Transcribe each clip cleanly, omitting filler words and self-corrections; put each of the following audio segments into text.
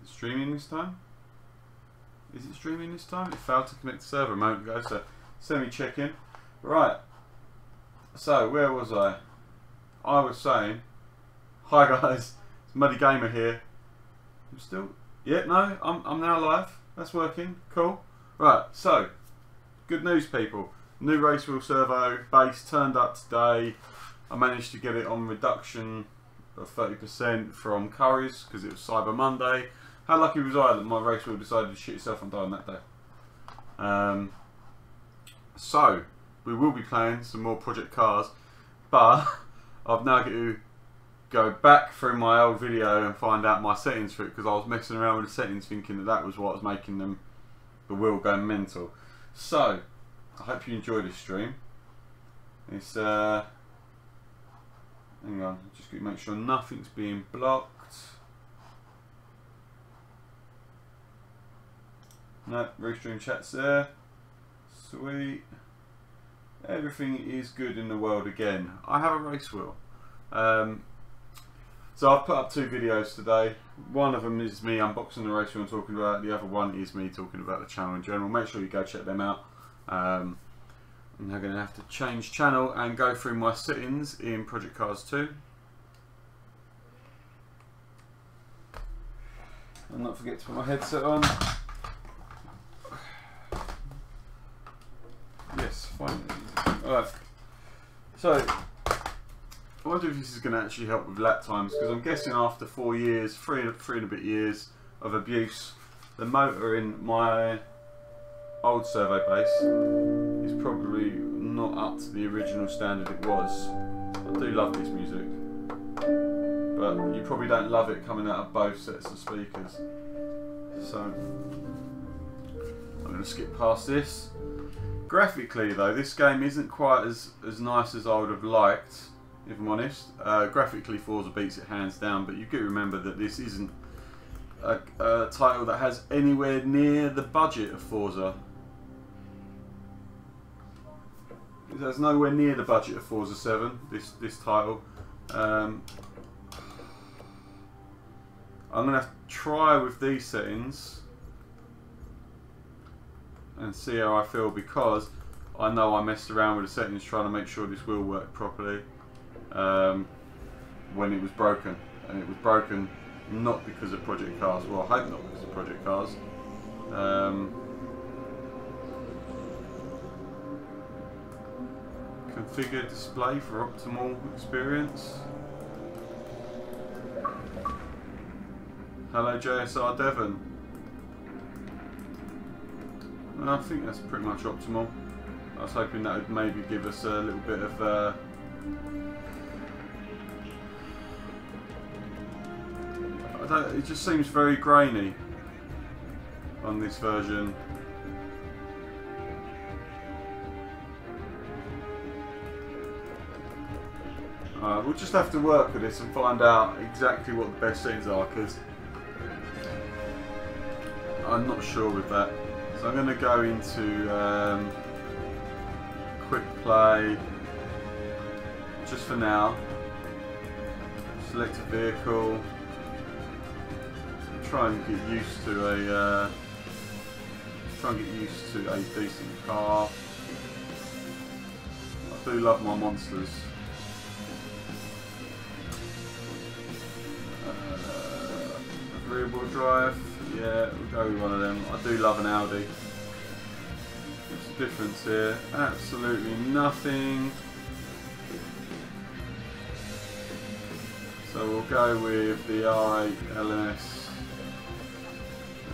streaming this time? Is it streaming this time? It failed to connect the server a moment ago, so semi-checking. Right. So where was I? I was saying, hi guys, it's muddygamer here. I'm still, yeah, no, I'm now live. That's working. Cool. Right. So, good news, people. New race wheel servo base turned up today. I managed to get it on reduction of 30% from Curry's because it was Cyber Monday. How lucky was I that my race wheel decided to shit itself and die on that day? So, we will be playing some more Project Cars, but I've now got to go back through my old video and find out my settings for it because I was messing around with the settings thinking that that was what was making the wheel go mental. So, I hope you enjoy this stream. It's, hang on, just got to make sure nothing's being blocked. No, Restream chat's there. Sweet. Everything is good in the world again. I have a race wheel. So I've put up 2 videos today. One of them is me unboxing the race wheel and talking about it. The other one is me talking about the channel in general. Make sure you go check them out. I'm now going to have to change channel and go through my settings in Project Cars 2. And not forget to put my headset on. Yes, finally. Alright. So, I wonder if this is going to actually help with lap times, because I'm guessing after 4 years, three and a bit years of abuse, the motor in my old servo base is probably not up to the original standard it was. I do love this music, but you probably don't love it coming out of both sets of speakers. So, I'm going to skip past this. Graphically though, this game isn't quite as nice as I would have liked, if I'm honest. Graphically, Forza beats it hands down, but you've got to remember that this isn't a title that has anywhere near the budget of Forza. It has nowhere near the budget of Forza 7, this title. I'm going to have to try with these settings and see how I feel, because I know I messed around with the settings trying to make sure this wheel worked properly when it was broken, and it was broken not because of Project Cars, well I hope not because of Project Cars. Configure display for optimal experience. Hello JSR Devon. I think that's pretty much optimal. I was hoping that would maybe give us a little bit of it just seems very grainy on this version. We'll just have to work with this and find out exactly what the best settings are, because I'm not sure with that. So I'm going to go into quick play just for now. Select a vehicle. Try and get used to a decent car. I do love my monsters. Rear wheel drive. Yeah, we'll go with one of them. I do love an Audi. What's the difference here? Absolutely nothing. So we'll go with the R8 LNS.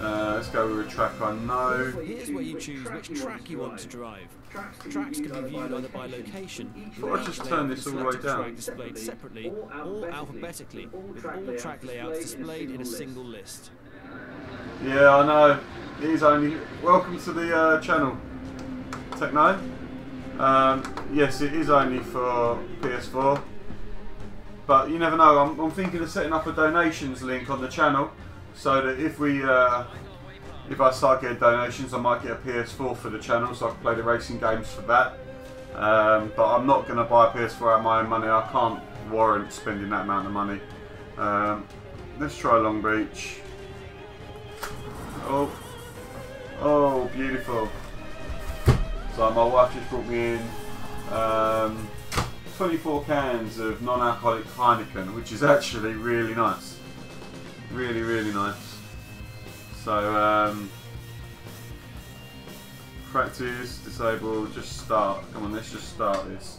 Let's go with a track I know. Here's where you choose which track you want to drive. Tracks can be viewed either by location, I'll just turn this all the way down. track displayed separately, or alphabetically, with all track layouts displayed in a single list. Yeah, I know. It is only. Welcome to the channel, Techno. Yes, it is only for PS4, but you never know. I'm thinking of setting up a donations link on the channel, so that if I start getting donations, I might get a PS4 for the channel, so I can play the racing games for that. But I'm not going to buy a PS4 out of my own money. I can't warrant spending that amount of money. Let's try Long Beach. Oh. Oh, beautiful. So my wife just brought me in 24 cans of non-alcoholic Heineken, which is actually really nice. Really, really nice. So, practice, disable, just start. Come on, let's just start this.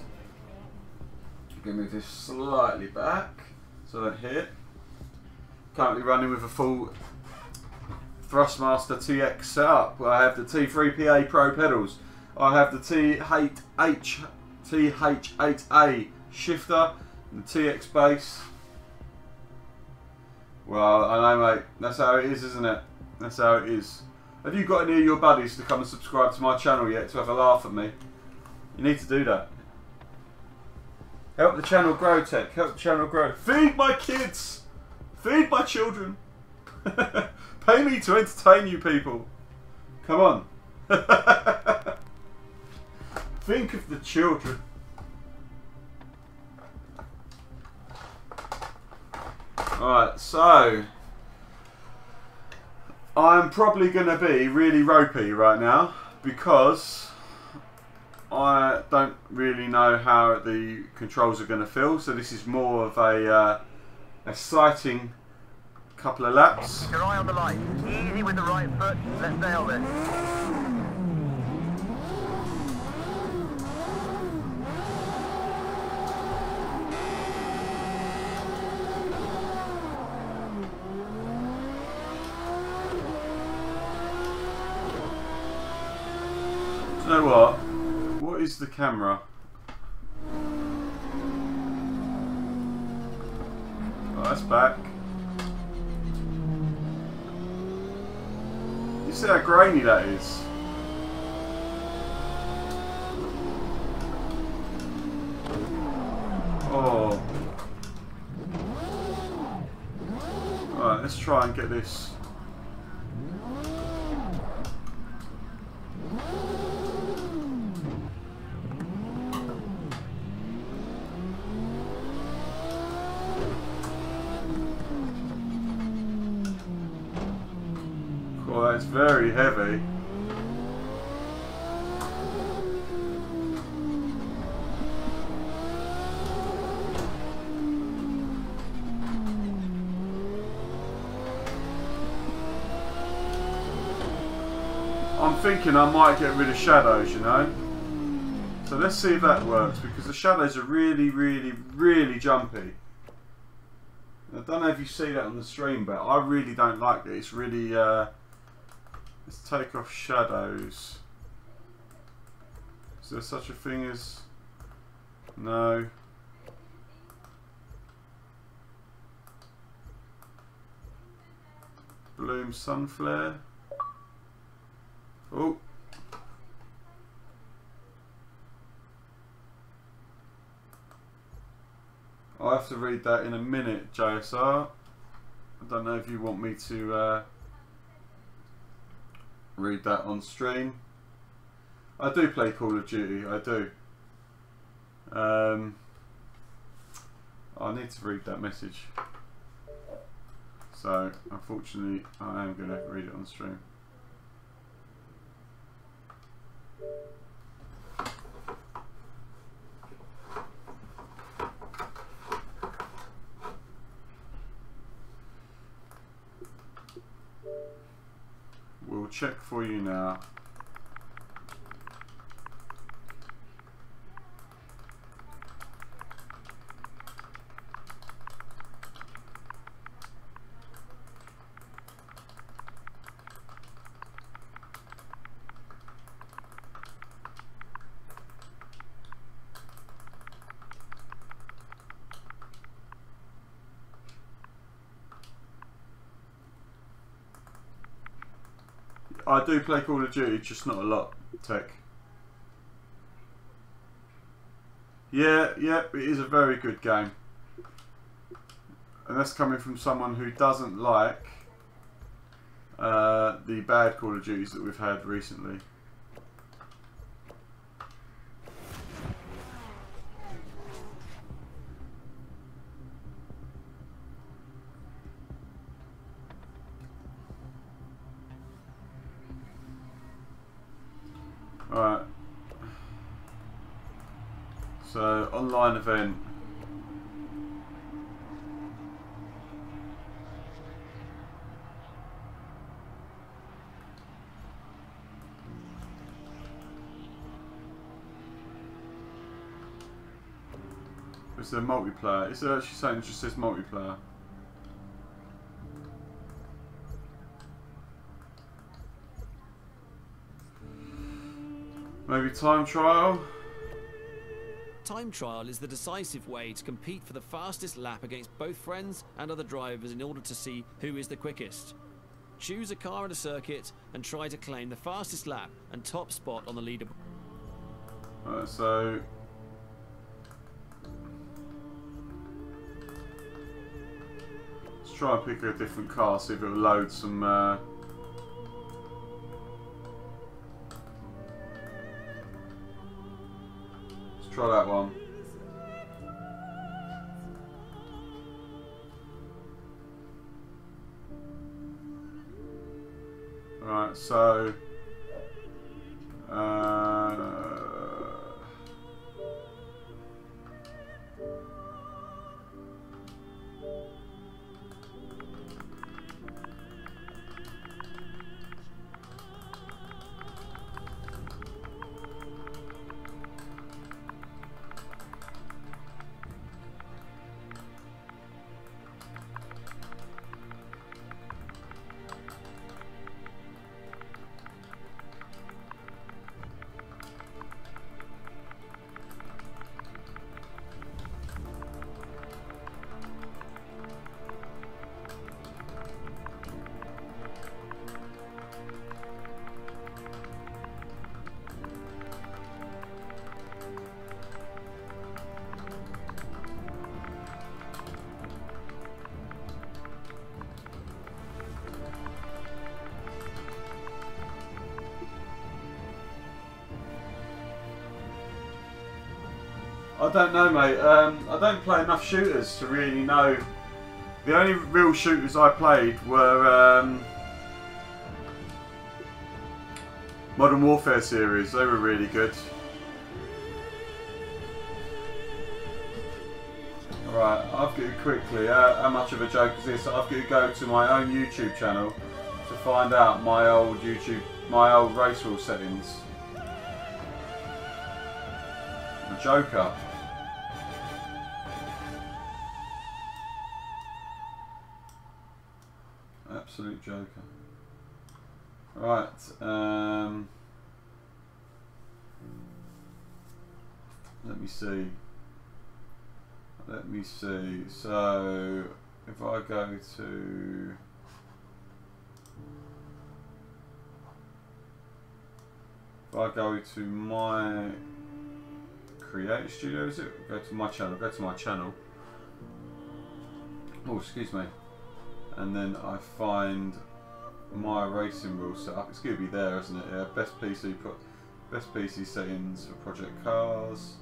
Gonna move this slightly back so I don't hit. Currently running with a full Thrustmaster TX setup. I have the T3PA Pro pedals. I have the TH8A shifter, and the TX bass. Well, I know, mate. That's how it is, isn't it? That's how it is. Have you got any of your buddies to come and subscribe to my channel yet to have a laugh at me? You need to do that. Help the channel grow, Tech. Help the channel grow. Feed my kids. Feed my children. Pay me to entertain you people. Come on. Think of the children. Alright, so I'm probably going to be really ropey right now because I don't really know how the controls are going to feel. So this is more of a sighting couple of laps. Keep your eye on the light. Easy with the right foot. Let's nail this. Do you know what? What is the camera? Oh, that's back. You see how grainy that is? Oh. Alright, let's try and get this. Oh, that's very heavy. I'm thinking I might get rid of shadows, you know. So let's see if that works, because the shadows are really, really, really jumpy. I don't know if you see that on the stream, but I really don't like it. It's really, let's take off shadows. Is there such a thing as... No. Bloom sun flare. Oh. I'll have to read that in a minute, JSR. I don't know if you want me to read that on stream. I do play Call of Duty, I do. I need to read that message. So, unfortunately, I am going to read it on stream. We'll check for you now. I do play Call of Duty, just not a lot, Tech. Yeah, it is a very good game. And that's coming from someone who doesn't like the bad Call of Duties that we've had recently. So, online event. Is there multiplayer? Is there actually something that just says multiplayer? Maybe time trial? Time trial is the decisive way to compete for the fastest lap against both friends and other drivers in order to see who is the quickest. Choose a car in a circuit and try to claim the fastest lap and top spot on the leaderboard. Alright, so... let's try and pick a different car, see if it will load some... let's try that one. Alright, so... I don't know, mate. I don't play enough shooters to really know. The only real shooters I played were Modern Warfare series. They were really good. Right, I've got to quickly. How much of a joke is this? I've got to go to my own YouTube channel to find out my old race rule settings. A joker. Absolute joker. Right. Let me see. Let me see. So, if I go to... if I go to my Creator Studio, is it? Go to my channel. Go to my channel. Oh, excuse me. And then I find my racing rule setup. It's going to be there, isn't it? Yeah. Best PC settings for Project Cars.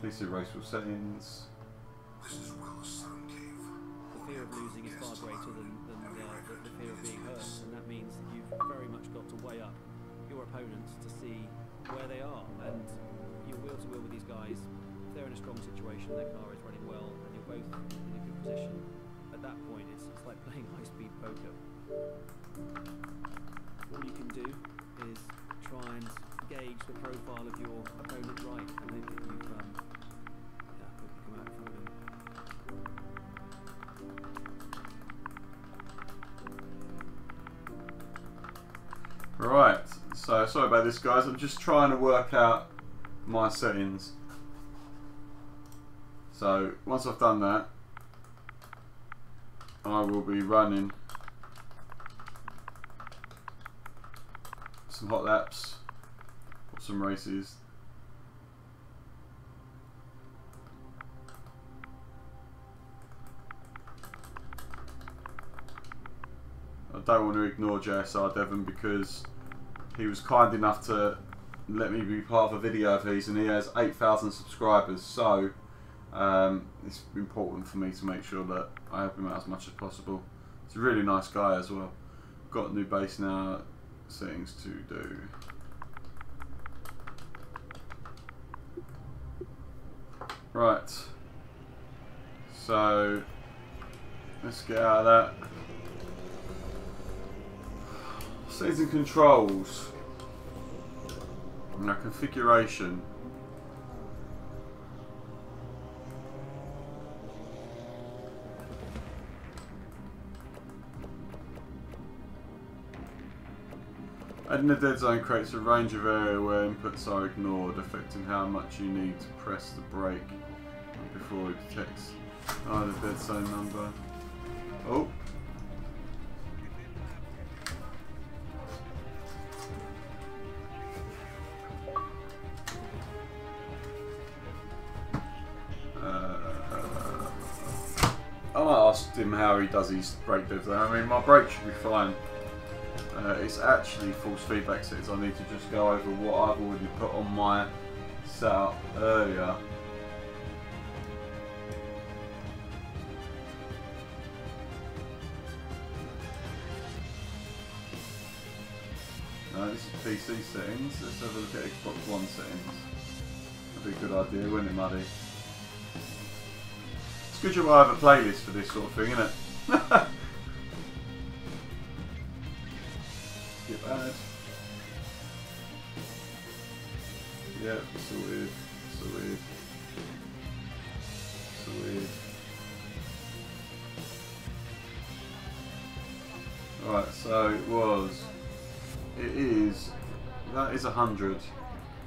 PC race rule settings. This is Will's sound cave. The fear of losing is far greater than the fear of being hurt, and that means that you've very much got to weigh up your opponents to see where they are. And you're wheel to wheel with these guys. If they're in a strong situation, their car is running well, and you're both in a good position. At that point, it's like playing high-speed poker. All you can do is try and gauge the profile of your opponent right, and then you've come out in front of him. Right, so sorry about this, guys. I'm just trying to work out my settings. So once I've done that, I will be running some hot laps or some races. I don't want to ignore JSR Devon because he was kind enough to let me be part of a video of these, and he has 8,000 subscribers, so it's important for me to make sure that I help him out as much as possible. He's a really nice guy as well. Got a new base now, settings to do. Right. So let's get out of that. Settings and controls. Now configuration. Adding a dead zone creates a range of area where inputs are ignored, affecting how much you need to press the brake before it detects. Oh, the dead zone number. Oh. I might ask him how he does his brake dead zone. I mean, my brake should be fine. It's actually false feedback settings. I need to just go over what I've already put on my setup earlier. No, this is PC settings. Let's have a look at Xbox One settings. That'd be a good idea, wouldn't it, Muddy? It's good you I have a playlist for this sort of thing, isn't it? Skip ad. Yep, sorted. Sorted. Sorted. Right, so it was. It is. That is 100.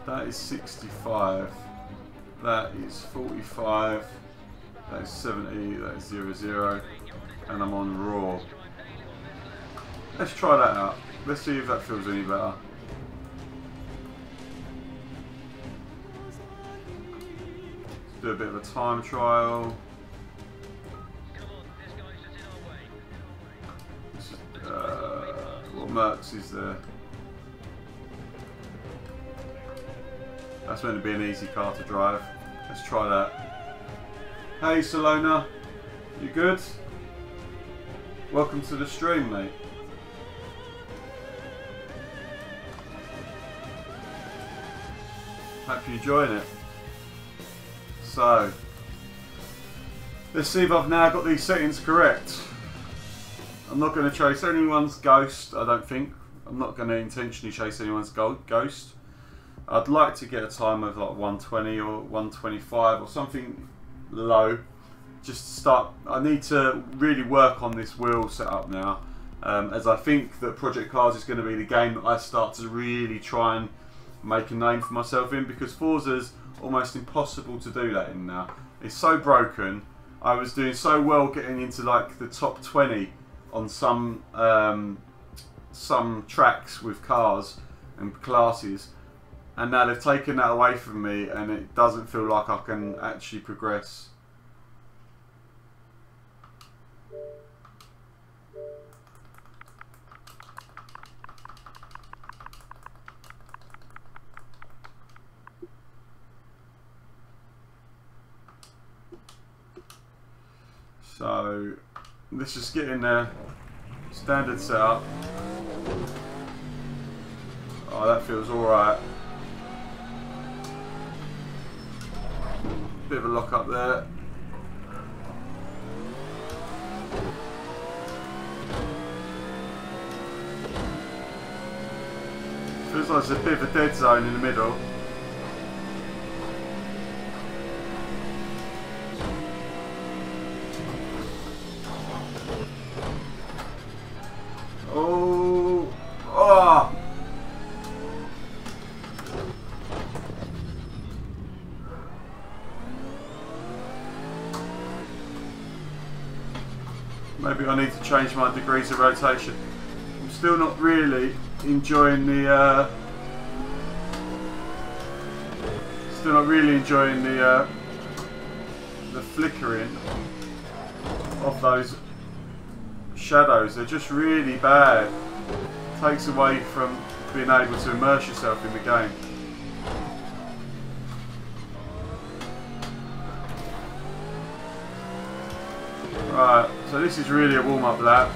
That is 65. That is 45. That is 70. That is 00. And I'm on raw. Let's try that out. Let's see if that feels any better. Let's do a bit of a time trial. What Mercs is there? That's meant to be an easy car to drive. Let's try that. Hey Salona, you good? Welcome to the stream, mate. Hope you're enjoying it. So, let's see if I've now got these settings correct. I'm not going to chase anyone's ghost, I don't think. I'm not going to intentionally chase anyone's ghost. I'd like to get a time of like 120 or 125 or something low. Just to start, I need to really work on this wheel setup now. As I think that Project Cars is going to be the game that I start to really try and make a name for myself in, because Forza's almost impossible to do that in now. It's so broken. I was doing so well getting into like the top 20 on some tracks with cars and classes, and now they've taken that away from me and it doesn't feel like I can actually progress. So let's just get in there. Standard setup. Oh, that feels alright. Bit of a lock up there. Feels like there's a bit of a dead zone in the middle. Oh, oh. Maybe I need to change my degrees of rotation. I'm still not really enjoying the flickering of those shadows. They're just really bad. Takes away from being able to immerse yourself in the game. Right, so this is really a warm-up lap.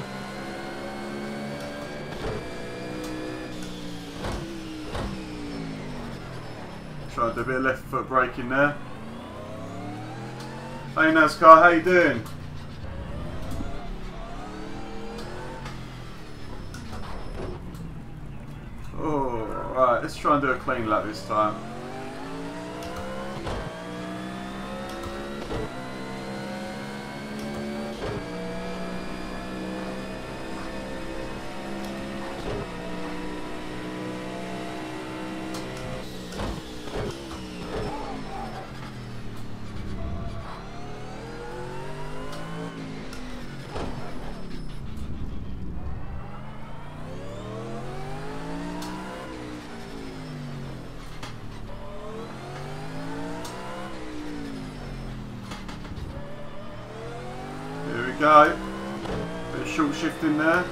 Try to do a bit of left foot braking there. Hey NASCAR, how you doing? Oh, right, let's try and do a clean lap this time. Go. Bit of short shift in there.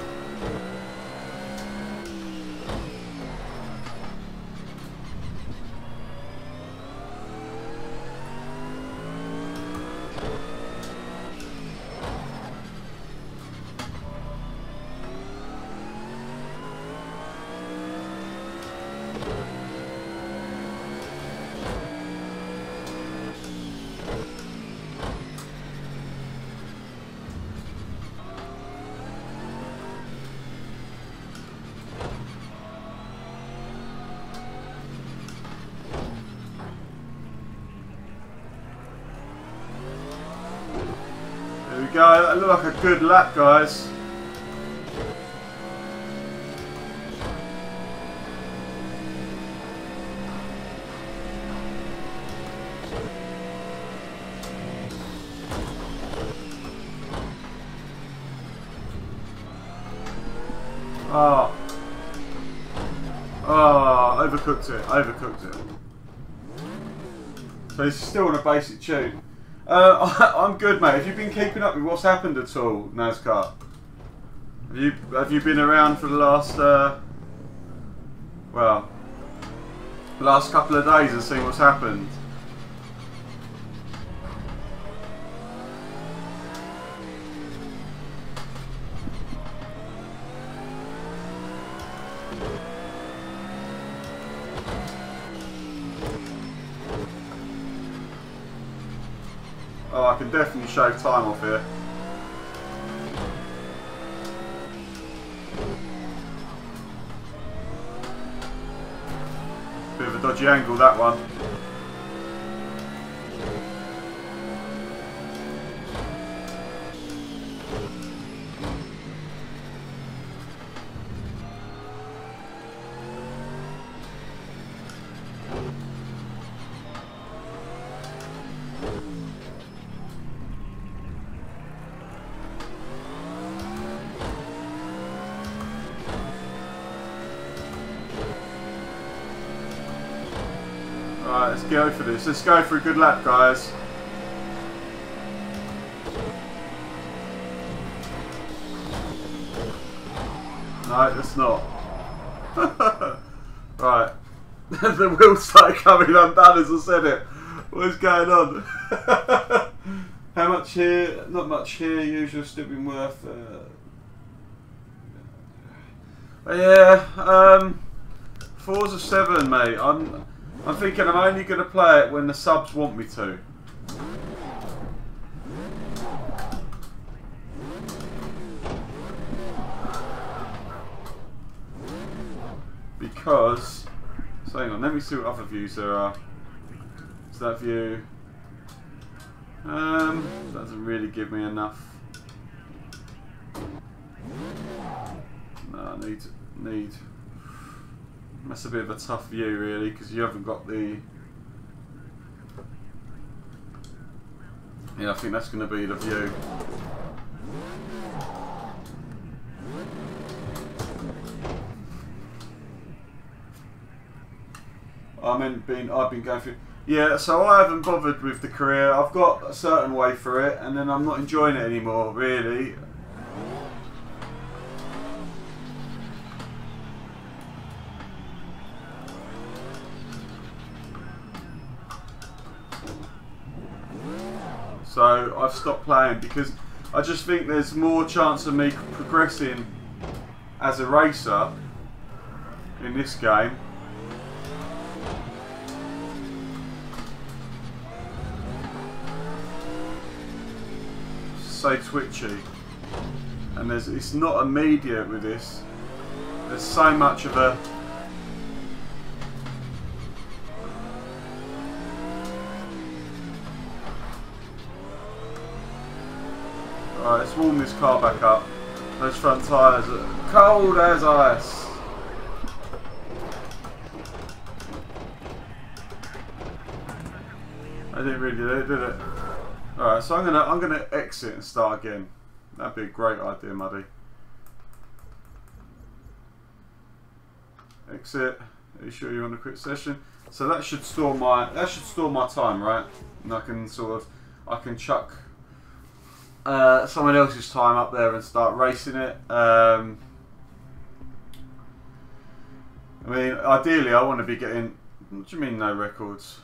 Go. That looked like a good lap, guys. Oh. Oh, overcooked it. Overcooked it. So it's still on a basic tune. I'm good, mate. Have you been keeping up with what's happened at all, NASCAR? Have you been around for the last last couple of days and seen what's happened? Oh, I can definitely shave time off here. Bit of a dodgy angle, that one. Alright, let's go for this. Let's go for a good lap, guys. No, it's not. Right. The wheels started coming undone as I said it. What's going on? How much here? Not much here. Usual still been worth. Yeah. 4's of 7, mate. I'm thinking I'm only going to play it when the subs want me to. Because, so hang on, let me see what other views there are. Is that view? Doesn't really give me enough. No, I need. That's a bit of a tough view, really, because you haven't got the. Yeah, I think that's going to be the view. I've been going through. Yeah, so I haven't bothered with the career. I've got a certain way for it, and then I'm not enjoying it anymore, really. So I've stopped playing because I just think there's more chance of me progressing as a racer in this game. say twitchy, and it's not immediate with this. There's so much of a Alright, let's warm this car back up. Those front tyres are cold as ice. I didn't really do it, did it? Alright, so I'm gonna exit and start again. That'd be a great idea, Muddy. Exit. Are you sure you want to quit session? So that should store my time, right? And I can chuck someone else's time up there and start racing it. I mean, ideally, I want to be getting. What do you mean, no records?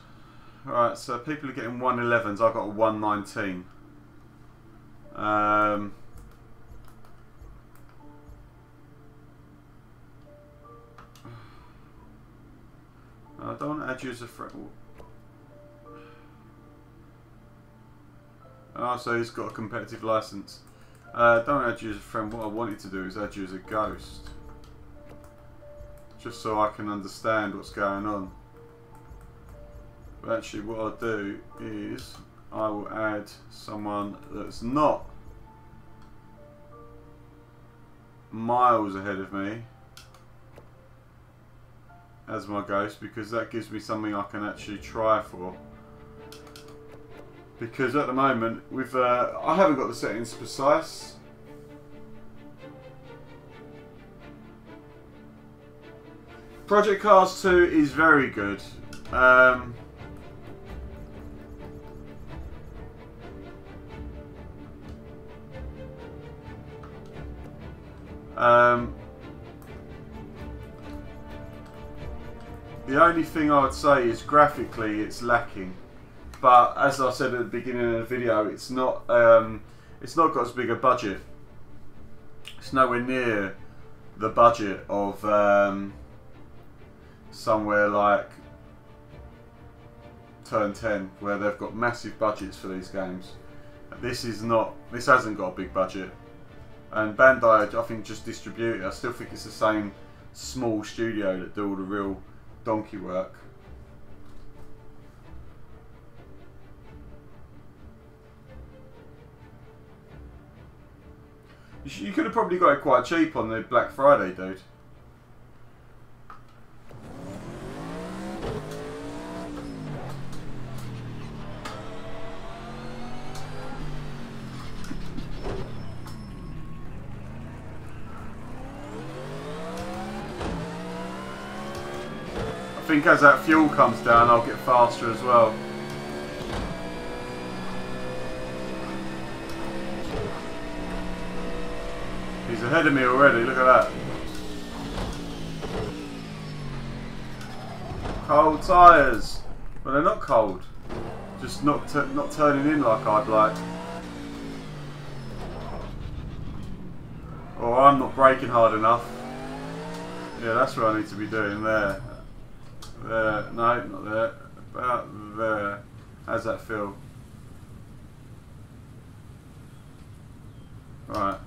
Alright, so people are getting 111s. I got a 119. I don't want to add you as a friend. Oh, so he's got a competitive license. Don't add you as a friend. What I wanted to do is add you as a ghost, just so I can understand what's going on. But actually, what I'll do is I will add someone that's not miles ahead of me as my ghost, because that gives me something I can actually try for. Because at the moment, with I haven't got the settings precise. Project Cars 2 is very good. The only thing I would say is graphically it's lacking, but as I said at the beginning of the video, it's not got as big a budget. It's nowhere near the budget of somewhere like Turn 10, where they've got massive budgets for these games. This hasn't got a big budget. And Bandai, I think, just distribute it. I still think it's the same small studio that do all the real donkey work. You could have probably got it quite cheap on the Black Friday, dude. I think as that fuel comes down, I'll get faster as well. He's ahead of me already, look at that. Cold tyres. Well, they're not cold. Just not turning in like I'd like. Or I'm not braking hard enough. Yeah, that's what I need to be doing there. There, no, not there. About there. How's that feel? Right.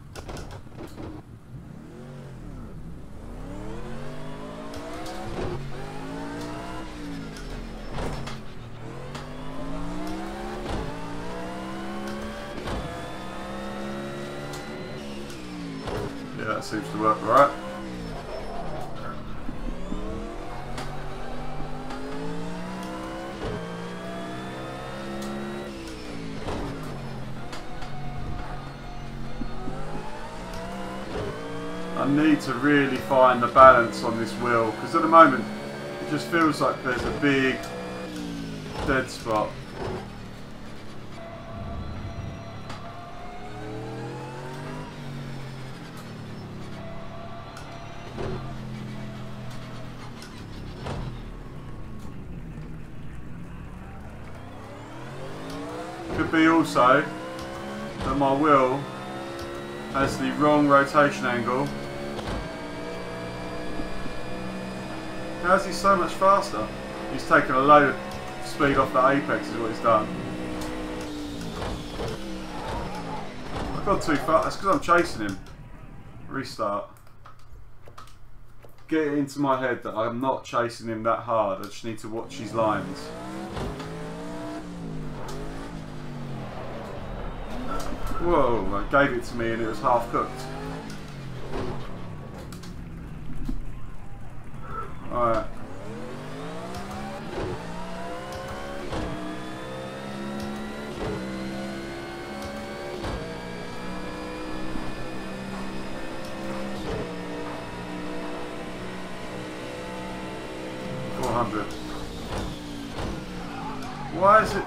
Yeah, that seems to work right. I need to really find the balance on this wheel, because at the moment it just feels like there's a big dead spot. Could be also that my wheel has the wrong rotation angle. How is he so much faster? He's taken a load of speed off the apex is what he's done. I've gone too far. That's because I'm chasing him. Restart. Get it into my head that I'm not chasing him that hard. I just need to watch his lines. Whoa, I gave it to me and it was half cooked. Alright. Why is it?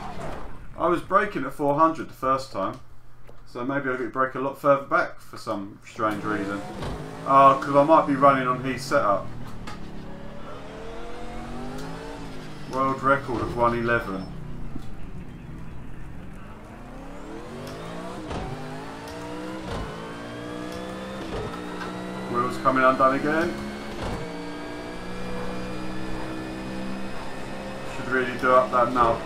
I was braking at 400 the first time, so maybe I could brake a lot further back for some strange reason. Oh, because I might be running on his setup. World record of 111. Wheels coming undone again. Should really do up that nub.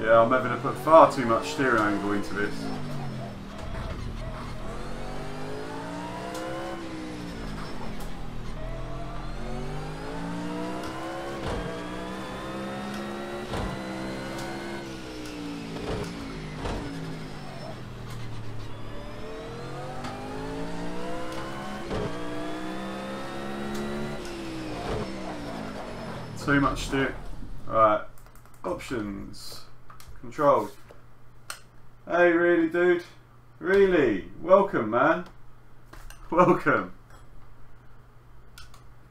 Yeah, I'm having to put far too much steering angle into this. Too much steer. Right. Options. Controls. Hey, really, dude? Really? Welcome, man. Welcome.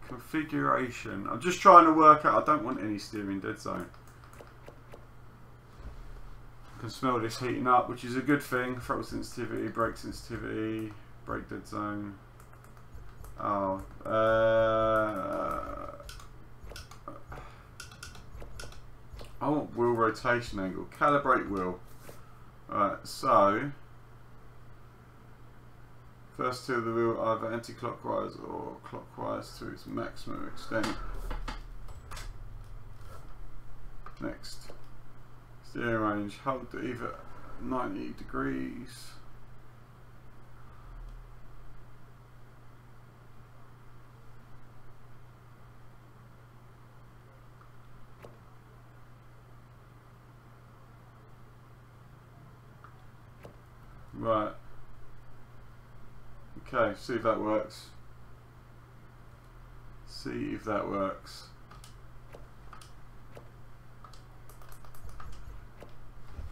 Configuration. I'm just trying to work out. I don't want any steering dead zone. I can smell this heating up, which is a good thing. Throttle sensitivity, brake sensitivity, brake dead zone. Oh. I want wheel rotation angle. Calibrate wheel. Alright, so first to the wheel either anti-clockwise or clockwise to its maximum extent. Next. Steering range. Hold to either 90 degrees. Right. Okay, see if that works. See if that works.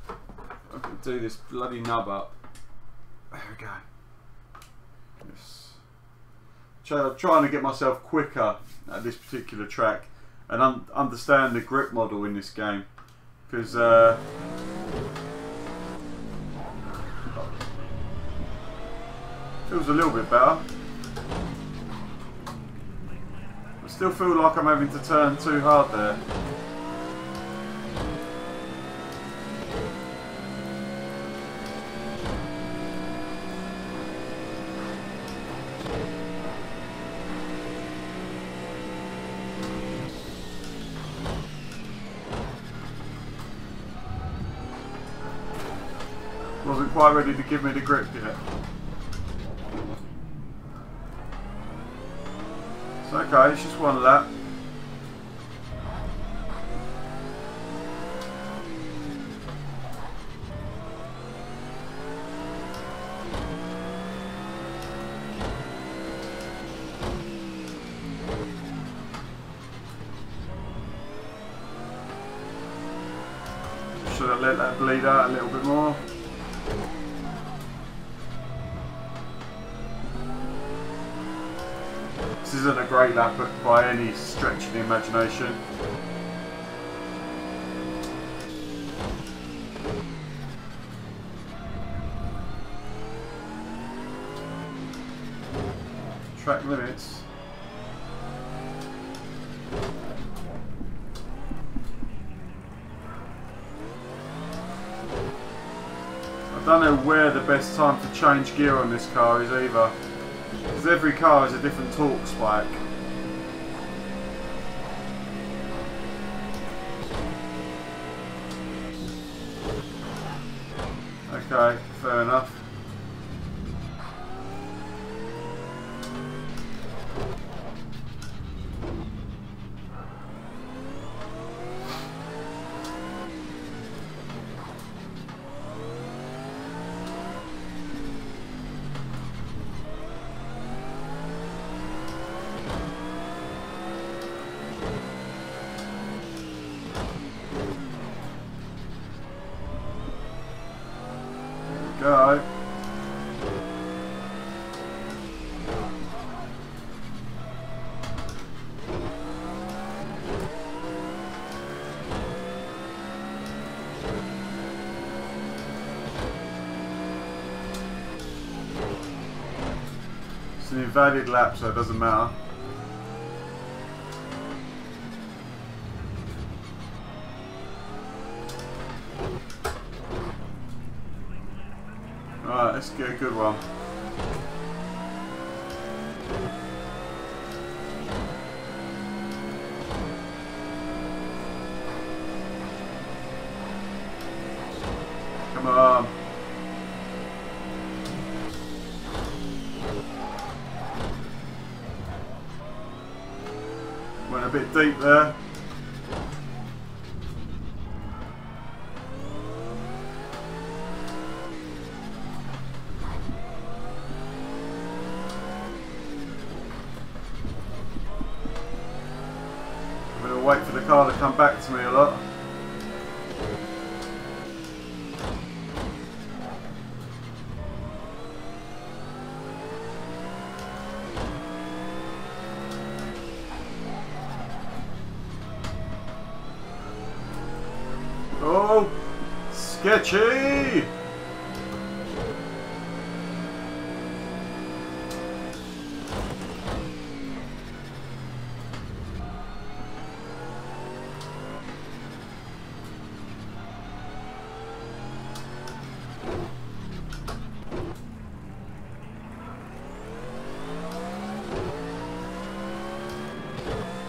I can do this bloody nub up. There we go. Yes. So I'm trying to get myself quicker at this particular track and understand the grip model in this game, because feels a little bit better. I still feel like I'm having to turn too hard there. Wasn't quite ready to give me the grip yet. It's okay, it's just one lap. Should I let that bleed out a little bit more? This isn't a great lap by any stretch of the imagination. Track limits. I don't know where the best time to change gear on this car is either, because every car has a different torque spike. Okay, fair enough. Go. It's an invalid lap, so it doesn't matter. Alright, let's get a good one. Come on. Went a bit deep there. Wait for the car to come back to me a lot. Oh, sketchy!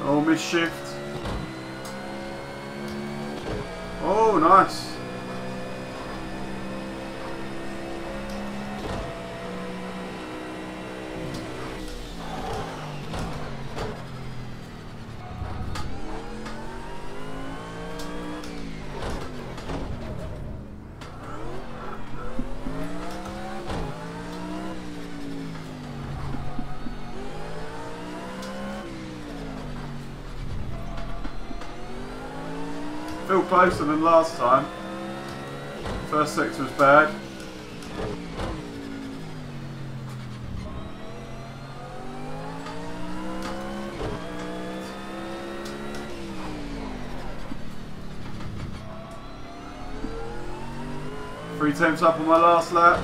Oh, missed shift. Oh, nice. Feel closer than last time. First sector was bad. Three temps up on my last lap.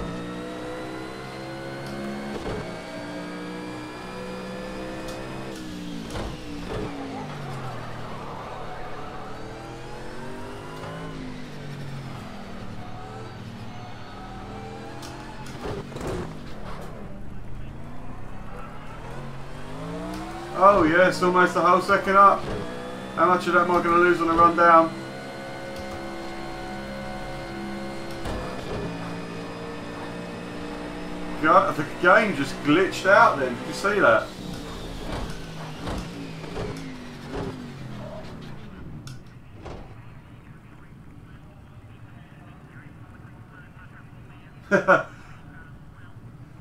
Oh yes, almost a whole second up. How much of that am I going to lose on the run down? God, the game just glitched out then, did you see that?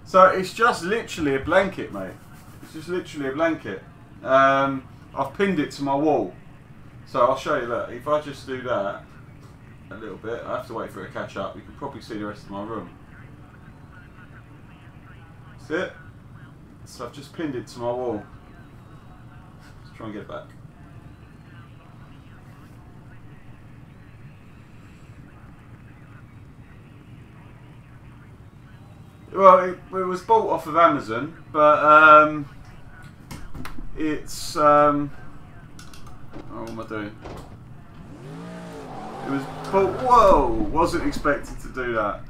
So it's just literally a blanket, mate. It's just literally a blanket. I've pinned it to my wall. So I'll show you that. If I just do that a little bit, I have to wait for it to catch up. You can probably see the rest of my room. That's it. So I've just pinned it to my wall. Let's try and get it back. Well, it was bought off of Amazon, but it's oh, what am I doing? It was bought. Whoa! Wasn't expected to do that.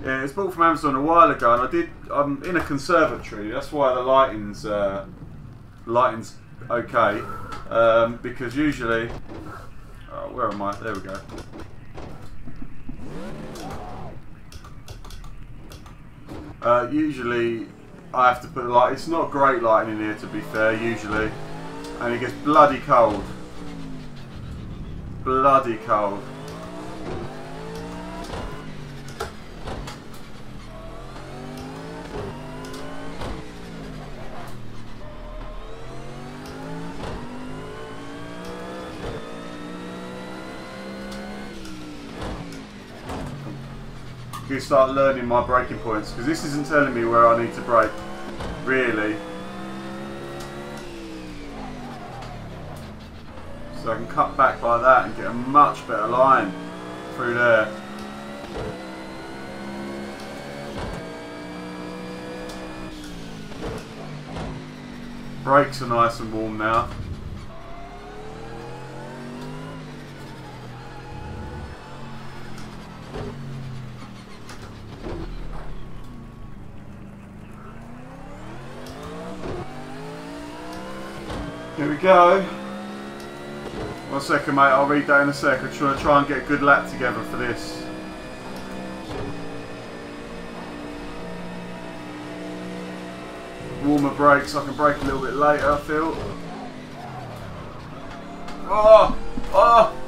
Yeah, it's bought from Amazon a while ago, and I'm in a conservatory. That's why the lighting's okay. Because usually, oh, where am I? There we go. Usually, I have to put the light. It's not great lighting in here, to be fair. Usually, and it gets bloody cold. Bloody cold. You start learning my braking points, because this isn't telling me where I need to brake, really. So I can cut back by that and get a much better line through there. Brakes are nice and warm now. Here we go. 1 second, mate. I'll read that in a sec. I'm trying to try and get a good lap together for this. Warmer brakes. I can brake a little bit later, I feel. Oh! Oh!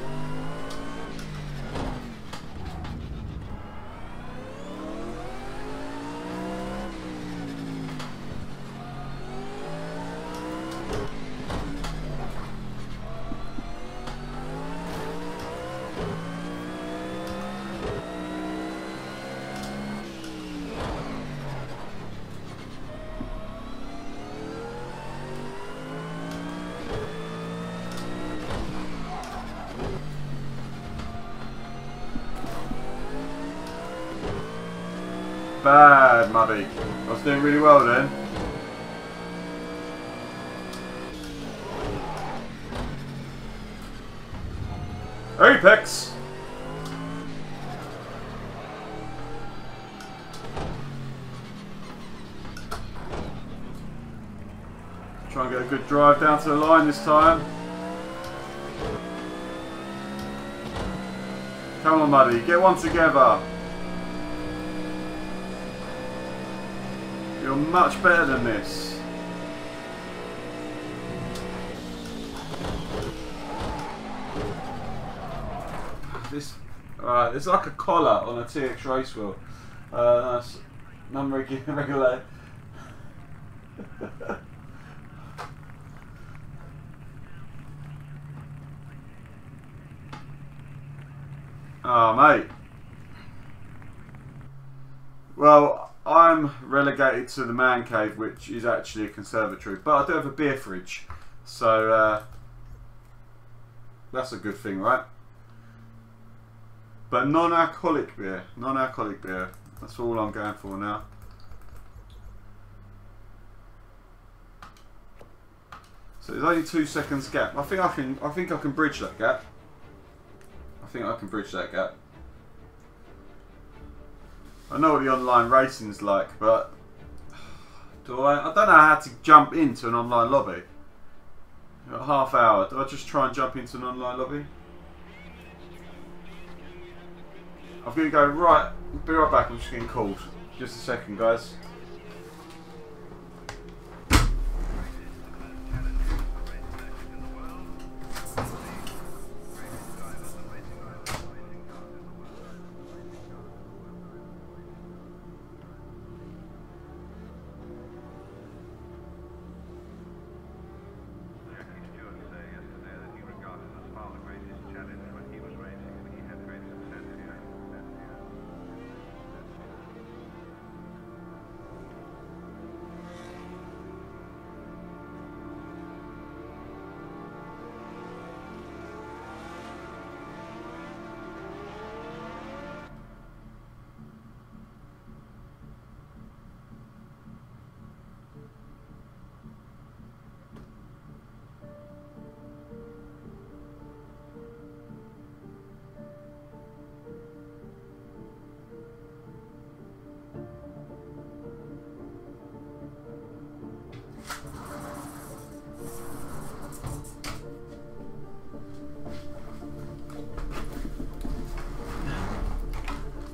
Bad, Muddy. I was doing really well then. Apex! Try and get a good drive down to the line this time. Come on, Muddy, get one together. You're much better than this. Alright, there's like a collar on a TX race wheel. Nice. Non-regular. Oh, mate. Well, I'm relegated to the man cave, which is actually a conservatory, but I do have a beer fridge, so that's a good thing, right? But non-alcoholic beer, non-alcoholic beer. That's all I'm going for now. So there's only 2 seconds gap. I think I can bridge that gap. I think I can bridge that gap. I know what the online racing's like, but I don't know how to jump into an online lobby. A half hour. Do I just try and jump into an online lobby? I'm going to go right. Be right back. I'm just getting called. Just a second, guys.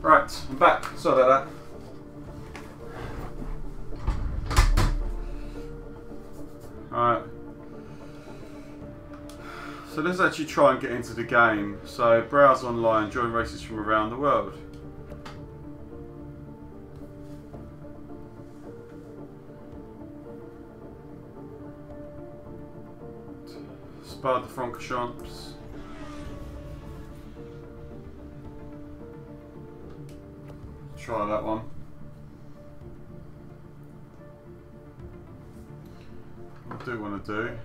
Right, I'm back. Sorry about that. Alright. So let's actually try and get into the game. So browse online, join races from around the world. Spa de Francorchamps. Try that one. What I do want to do.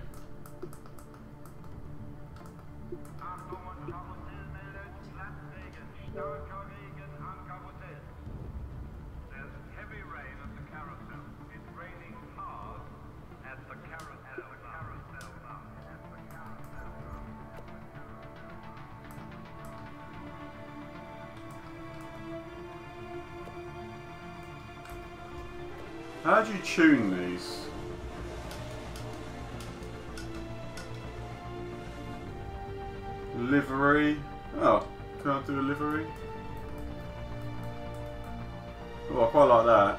How do you tune these? Livery. Oh, can I do a livery? Oh, I quite like that.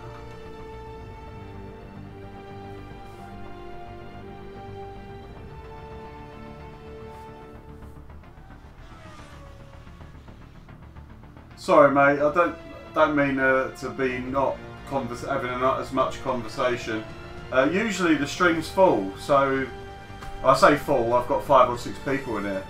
Sorry, mate. I don't mean to be not having not as much conversation. Usually the stream's full, so I say full. I've got 5 or 6 people in it.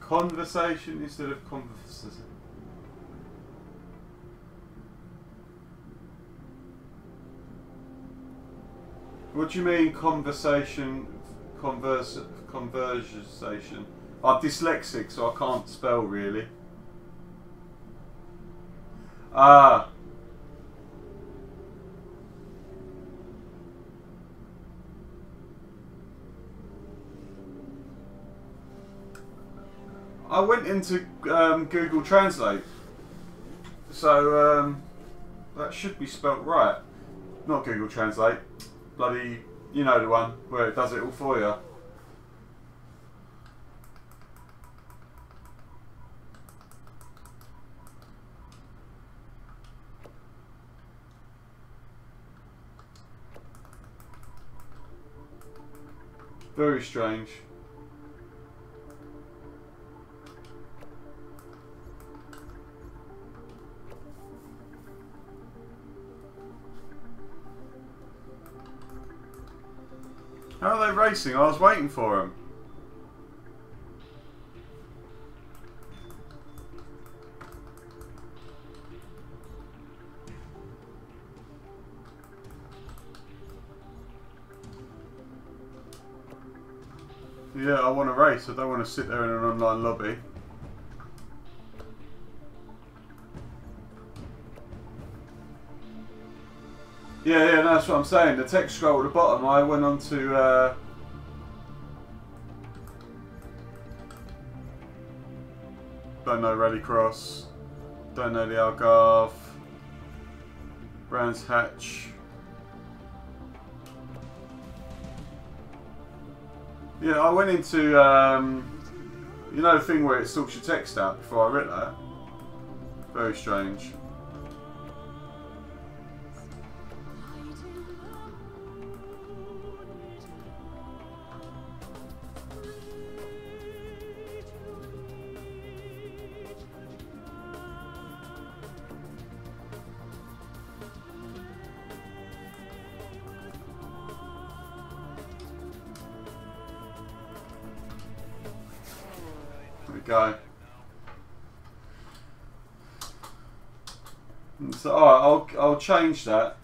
Conversation instead of conversation. What do you mean conversation, conversation? I'm dyslexic, so I can't spell really. Ah. I went into Google Translate, so that should be spelt right. Not Google Translate. Bloody, you know the one where it does it all for you. Very strange. How are they racing? I was waiting for them. Yeah, I want to race. I don't want to sit there in an online lobby. Yeah, no, that's what I'm saying. The text scroll at the bottom, I went on to don't know Rallycross, don't know the Algarve, Brands Hatch. Yeah, I went into you know the thing where it sorts your text out before I read that. Very strange. Go. So alright, I'll change that.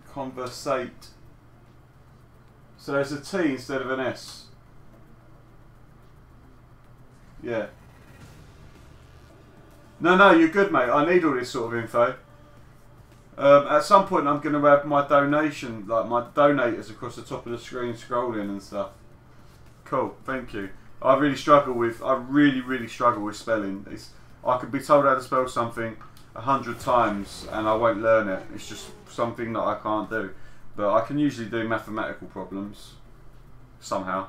Conversate. So there's a T instead of an S. Yeah. No, you're good, mate. I need all this sort of info. At some point, I'm going to have my donation, like my donators across the top of the screen scrolling and stuff. Cool, thank you. I really struggle with spelling. I could be told how to spell something, 100 times and I won't learn it. It's just something that I can't do. But I can usually do mathematical problems somehow.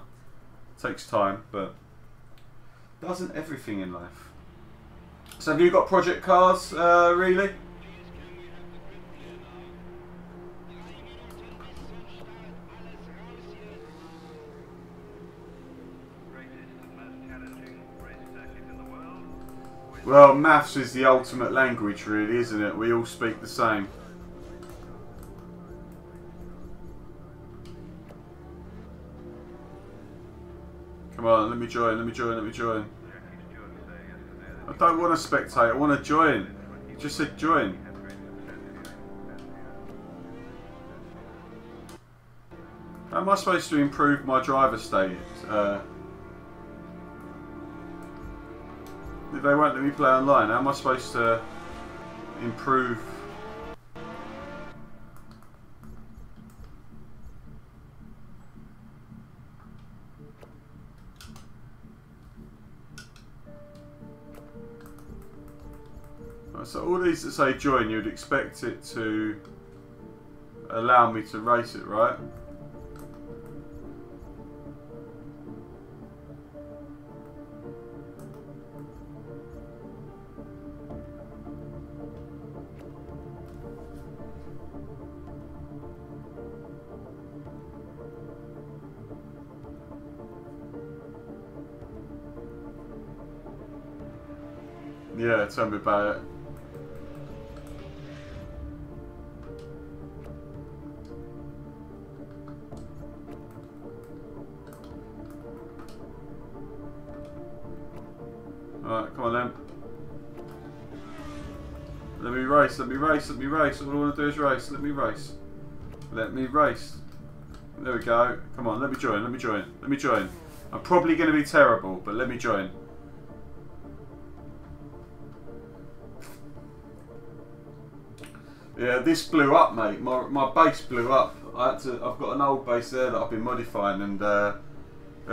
It takes time, but doesn't everything in life. So have you got project cars, really? Well, maths is the ultimate language, really, isn't it? We all speak the same. Come on, let me join, let me join, let me join. I don't want to spectate, I want to join. You just said join. How am I supposed to improve my driver status? If they won't let me play online, how am I supposed to improve? So all these that say join, you'd expect it to allow me to race it, right? Yeah, tell me about it. Alright, come on then. Let me race, let me race, let me race. All I want to do is race. Let me race. Let me race. There we go. Come on, let me join, let me join, let me join. I'm probably going to be terrible, but let me join. Yeah, this blew up, mate. My base blew up. I've got an old base there that I've been modifying, and I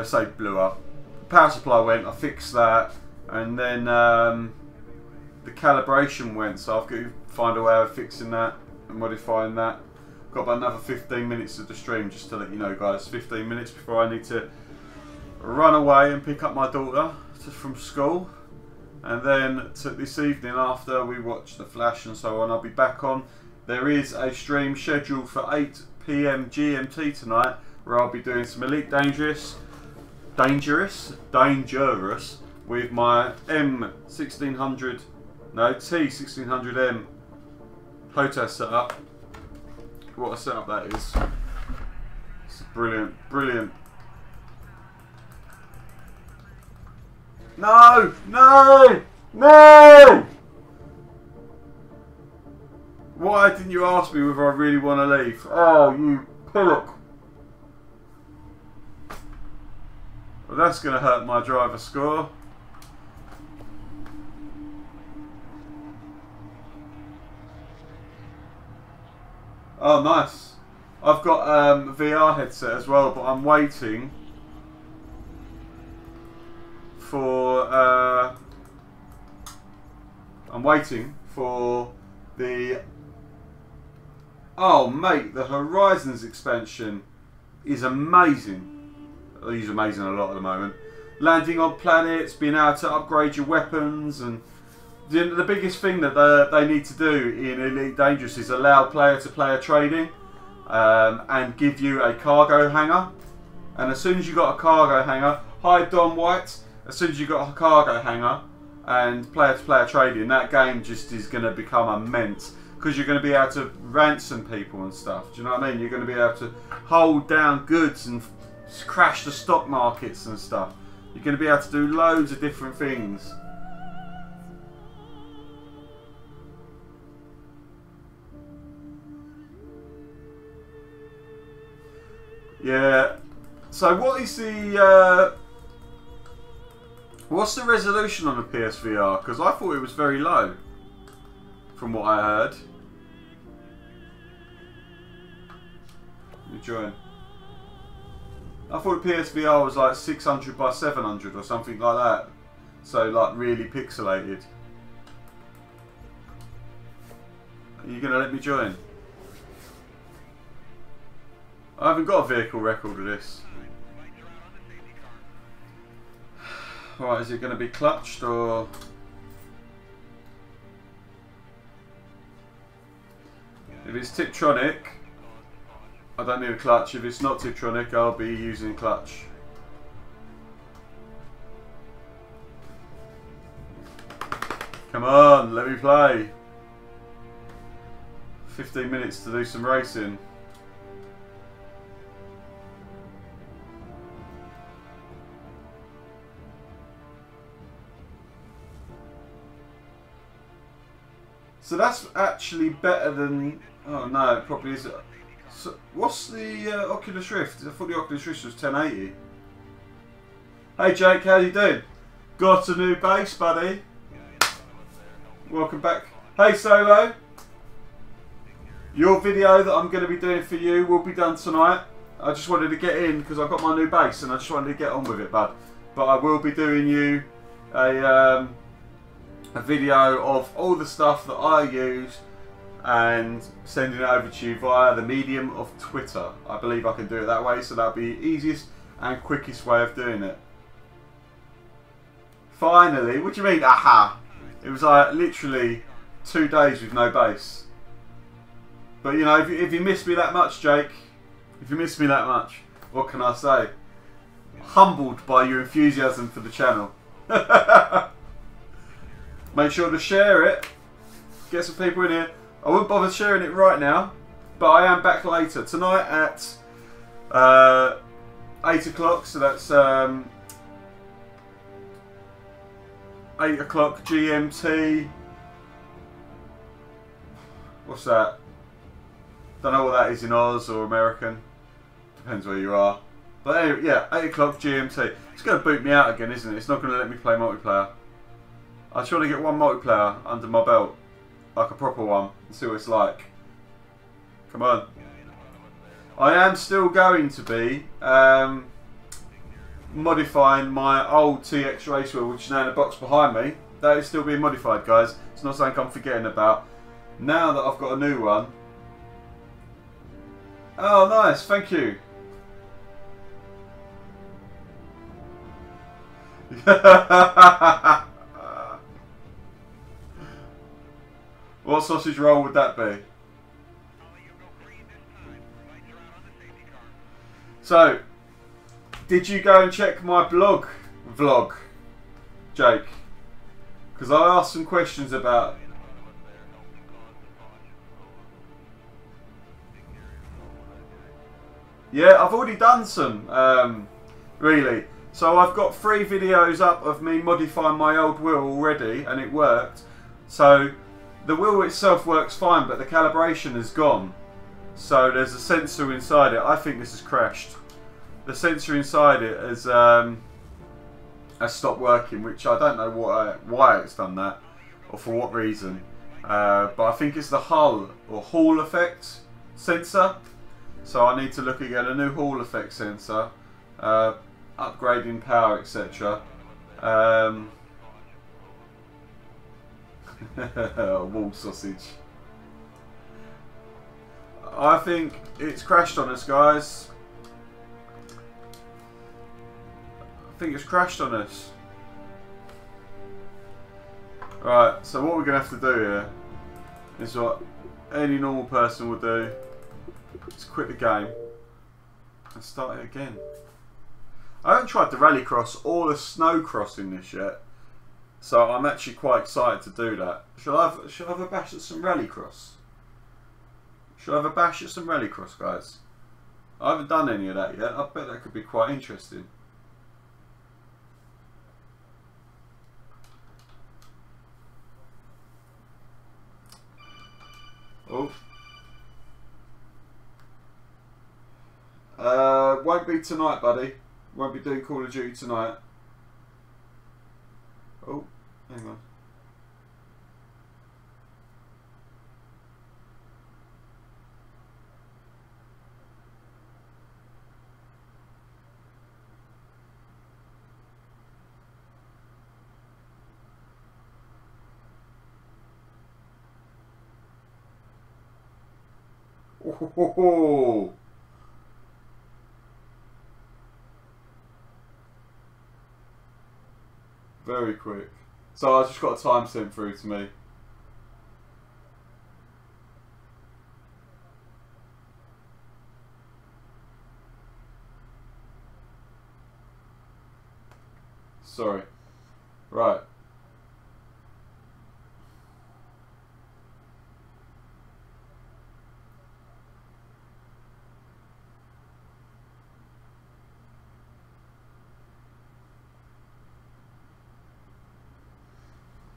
say blew up. Power supply went. I fixed that, and then the calibration went. So I've got to find a way of fixing that and modifying that. Got about another 15 minutes of the stream, just to let you know, guys. 15 minutes before I need to run away and pick up my daughter from school. And then this evening, after we watch The Flash and so on, I'll be back on. There is a stream scheduled for 8 PM GMT tonight, where I'll be doing some Elite Dangerous with my T1600M HOTAS setup. What a setup that is! It's brilliant, brilliant. No! No! No! Why didn't you ask me whether I really want to leave? Oh, you pillock. Well, that's going to hurt my driver score. Oh, nice. I've got a VR headset as well, but I'm waiting for the mate, the Horizons expansion is amazing. He's amazing a lot at the moment. Landing on planets, being able to upgrade your weapons, and the biggest thing that they need to do in Elite Dangerous is allow player-to-player trading and give you a cargo hangar. And as soon as you got a cargo hangar, hi Don White. As soon as you got a cargo hangar and player-to-player trading, that game just is going to become immense, because you're going to be able to ransom people and stuff. Do you know what I mean? You're going to be able to hold down goods and crash the stock markets and stuff. You're going to be able to do loads of different things. Yeah. So what is the what's the resolution on the PSVR? Because I thought it was very low, from what I heard. Let me join. I thought the PSVR was like 600 by 700 or something like that. So like really pixelated. Are you going to let me join? I haven't got a vehicle record of this. Right, is it going to be clutched or... If it's Tiptronic, I don't need a clutch. If it's not Tiptronic, I'll be using clutch. Come on, let me play. 15 minutes to do some racing. So that's actually better than... Oh no, it probably is. So what's the Oculus Rift? I thought the Oculus Rift was 1080. Hey Jake, how you doing? Got a new base, buddy. Welcome back. Hey Solo. Your video that I'm going to be doing for you will be done tonight. I just wanted to get in because I've got my new base and I just wanted to get on with it, bud. But I will be doing you a video of all the stuff that I use and sending it over to you via the medium of Twitter. I believe I can do it that way, so that'll be the easiest and quickest way of doing it. Finally, what do you mean, aha? It was like literally 2 days with no base. But you know, if you miss me that much, Jake, if you miss me that much, what can I say? Humbled by your enthusiasm for the channel. Make sure to share it. Get some people in here. I wouldn't bother sharing it right now, but I am back later. Tonight at 8 o'clock, so that's 8 o'clock GMT. What's that? Don't know what that is in Oz or American. Depends where you are. But anyway, yeah, 8 o'clock GMT. It's going to boot me out again, isn't it? It's not going to let me play multiplayer. I just want to get one multiplayer under my belt, like a proper one, and see what it's like. Come on. I am still going to be modifying my old TX race wheel, which is now in the box behind me. That is still being modified, guys. It's not something I'm forgetting about. Now that I've got a new one. Oh, nice. Thank you. What sausage roll would that be? So, did you go and check my vlog, Jake? Because I asked some questions about... Yeah, I've already done some, really. So I've got 3 videos up of me modifying my old wheel already, and it worked. So the wheel itself works fine, but the calibration has gone. So there's a sensor inside it. I think this has crashed. The sensor inside it has stopped working, which I don't know why it's done that, or for what reason. But I think it's the Hull or Hall effect sensor. So I need to look at getting a new Hall effect sensor, upgrading power, etc. Wall sausage. I think it's crashed on us, guys. I think it's crashed on us. Right, so what we're going to have to do here is what any normal person would do. Just quit the game and start it again. I haven't tried the rallycross or the snow cross in this yet, so I'm actually quite excited to do that. Shall I have a bash at some rallycross? Shall I have a bash at some rallycross, guys? I haven't done any of that yet. I bet that could be quite interesting. Oh. Won't be tonight, buddy. Won't be doing Call of Duty tonight. Oh, hang on. Oh. Very quick. So I just got a time sent through to me. Sorry. Right.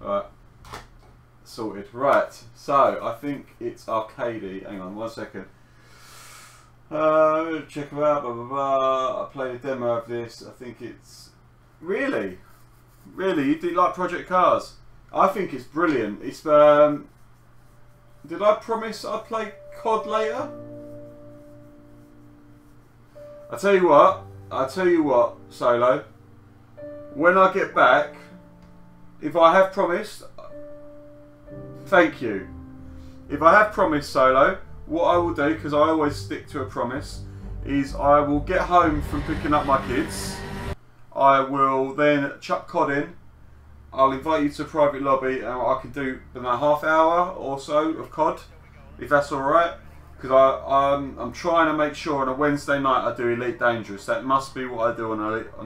Right. Sorted. Right. So I think it's arcadey. Hang on 1 second. Check it out. Blah blah blah. I played a demo of this. I think it's really, you do like Project Cars? I think it's brilliant. It's did I promise I'd play COD later? I tell you what, Solo. When I get back, if I have promised, thank you. If I have promised, Solo, what I will do, because I always stick to a promise, is I will get home from picking up my kids. I will then chuck COD in. I'll invite you to a private lobby and I can do about a half hour or so of COD, if that's alright. Because I'm trying to make sure on a Wednesday night I do Elite Dangerous. That must be what I do on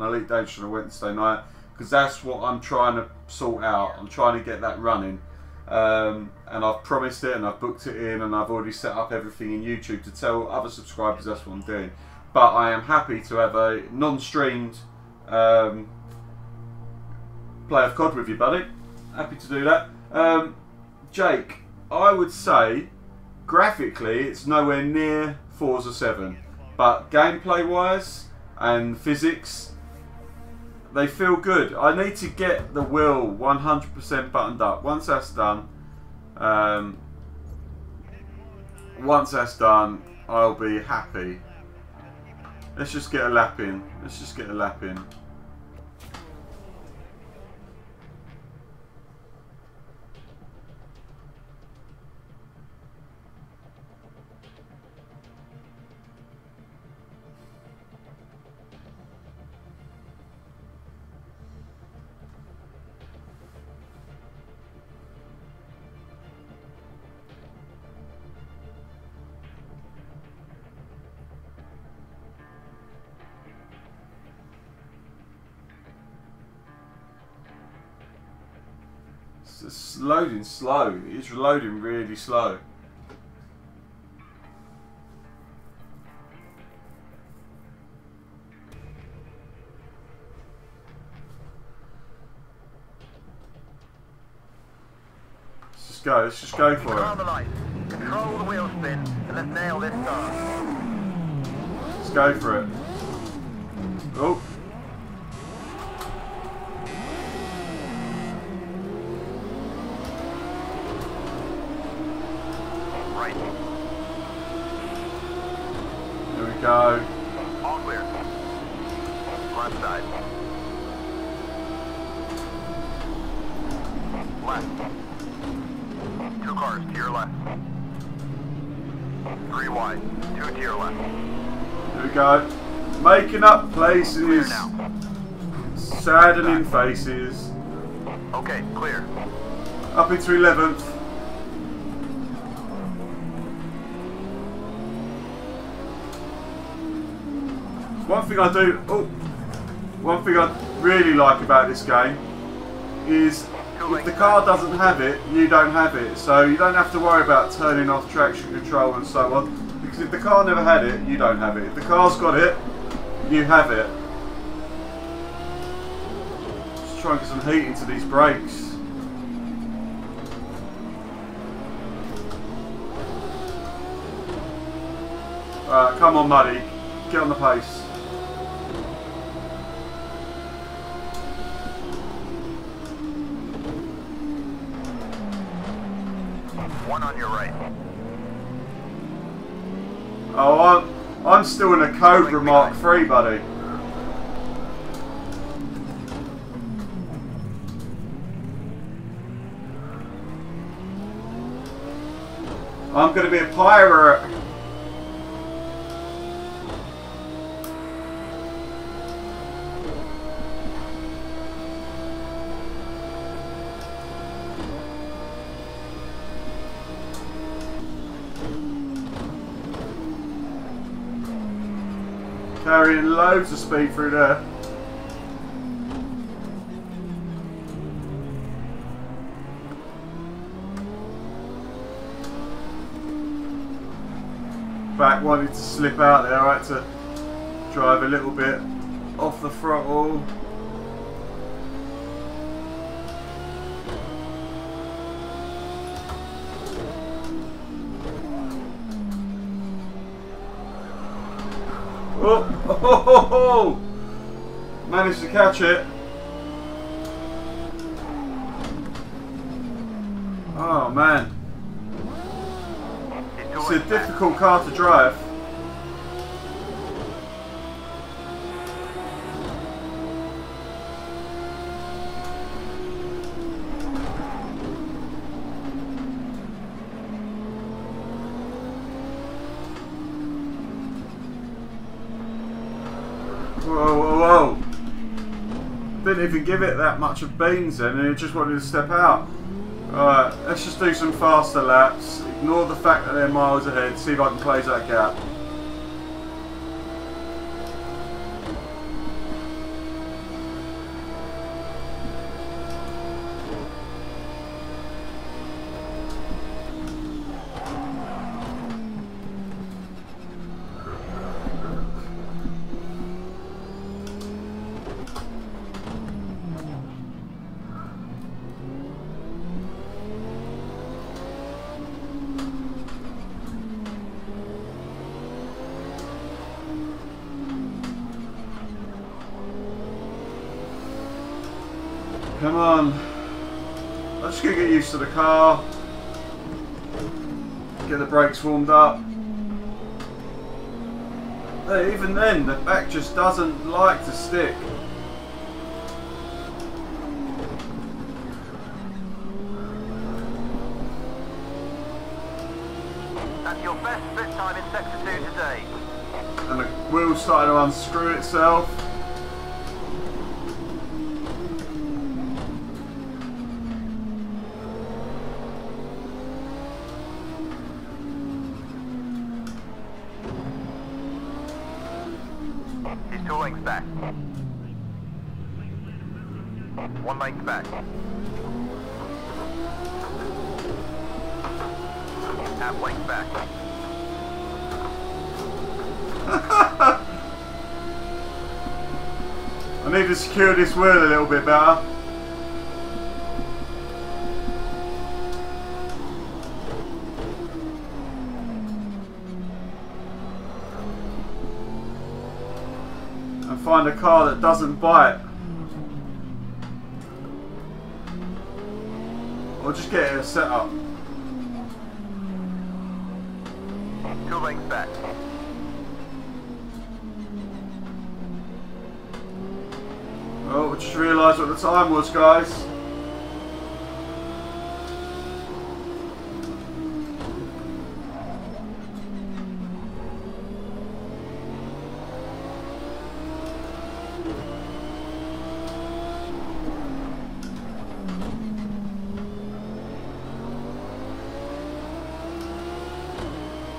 Elite Dangerous on a Wednesday night. Because that's what I'm trying to sort out. I'm trying to get that running. And I've promised it and I've booked it in and I've already set up everything in YouTube to tell other subscribers that's what I'm doing. But I am happy to have a non-streamed play of COD with you, buddy. Happy to do that. Jake, I would say graphically it's nowhere near Forza 7, but gameplay wise and physics, they feel good. I need to get the wheel 100% buttoned up. Once that's done, I'll be happy. Let's just get a lap in. It's loading slow. It's loading really slow. Let's just go for it. Control the wheel spin and let's nail this start. Let's go for it. Oh. Right. Here we go. All clear. Left side. Left. 2 cars to your left. 3 wide. 2 to your left. Here we go. Making up places. Clear now. Saddening faces. Okay, clear. Up into 11th. One thing I really like about this game is if the car doesn't have it, you don't have it. So you don't have to worry about turning off traction control and so on. Because if the car never had it, you don't have it. If the car's got it, you have it. Just try and get some heat into these brakes. Come on, Muddy. Get on the pace. One on your right. Oh, I'm still in a Cobra Mark III, buddy. I'm going to be a pirate. Carrying loads of speed through there. Back wanted to slip out there, I had to drive a little bit off the throttle. Oh, managed to catch it. Oh man, it's a difficult car to drive. Whoa. Didn't even give it that much of beans then, and it just wanted to step out. Alright, let's just do some faster laps. Ignore the fact that they're miles ahead. See if I can close that gap. Come on. I'm just going to get used to the car. Get the brakes warmed up. Hey, even then, the back just doesn't like to stick. That's your best split time in Sector 2 today. And the wheel's starting to unscrew itself. He's 2 lengths back. 1 length back. Half length back. I need to secure this wheel a little bit better. And find a car that doesn't bite. Or just get it set up. 2 lengths back. Oh, we just realised what the time was, guys.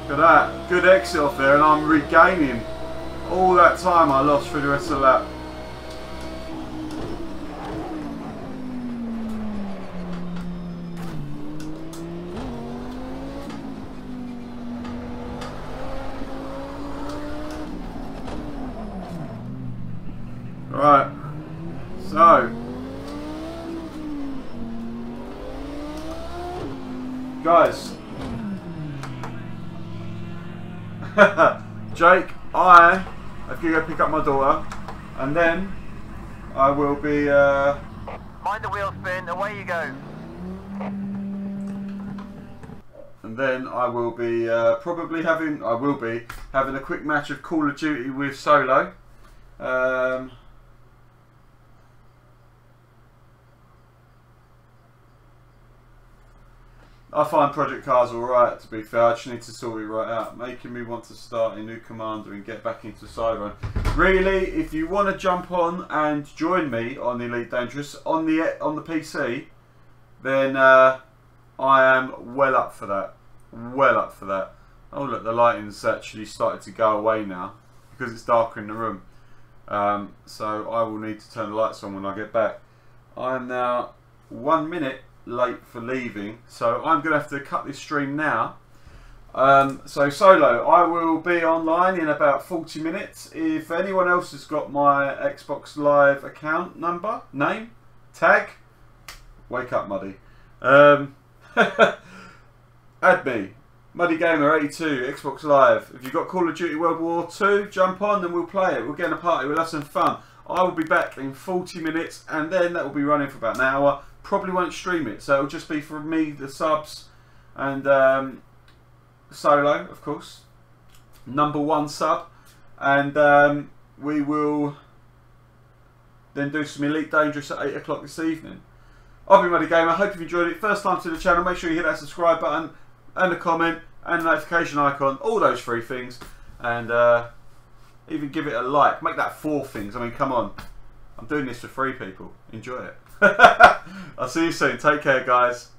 Look at that, good exit off there, and I'm regaining all that time I lost through the rest of the lap. Right, so guys, Jake, I have to go pick up my daughter, and then I will be Mind the wheel spin, away you go. and then I will be probably having a quick match of Call of Duty with Solo. I find Project Cars alright, to be fair. I just need to sort it right out. Making me want to start a new commander and get back into Cyber. Really, if you want to jump on and join me on the Elite Dangerous on the PC, then I am well up for that. Well up for that. Oh look, the lighting's actually started to go away now. because it's darker in the room. So I will need to turn the lights on when I get back. I am now 1 minute late for leaving, so I'm going to have to cut this stream now. So Solo, I will be online in about 40 minutes. If anyone else has got my Xbox Live account number, name, tag, wake up Muddy. Add me, muddygamer82, Xbox Live. If you've got Call of Duty World War 2, jump on and we'll play it. We'll get in a party, we'll have some fun. I will be back in 40 minutes and then that will be running for about an hour. Probably won't stream it, so it'll just be for me, the subs, and Solo, of course, #1 sub, and we will then do some Elite Dangerous at 8 o'clock this evening. I've been Muddy Gamer. I hope you've enjoyed it. First time to the channel, make sure you hit that subscribe button and a comment and the notification icon, all those 3 things, and even give it a like. Make that 4 things. I mean, come on, I'm doing this for 3 people. Enjoy it. I'll see you soon. Take care, guys.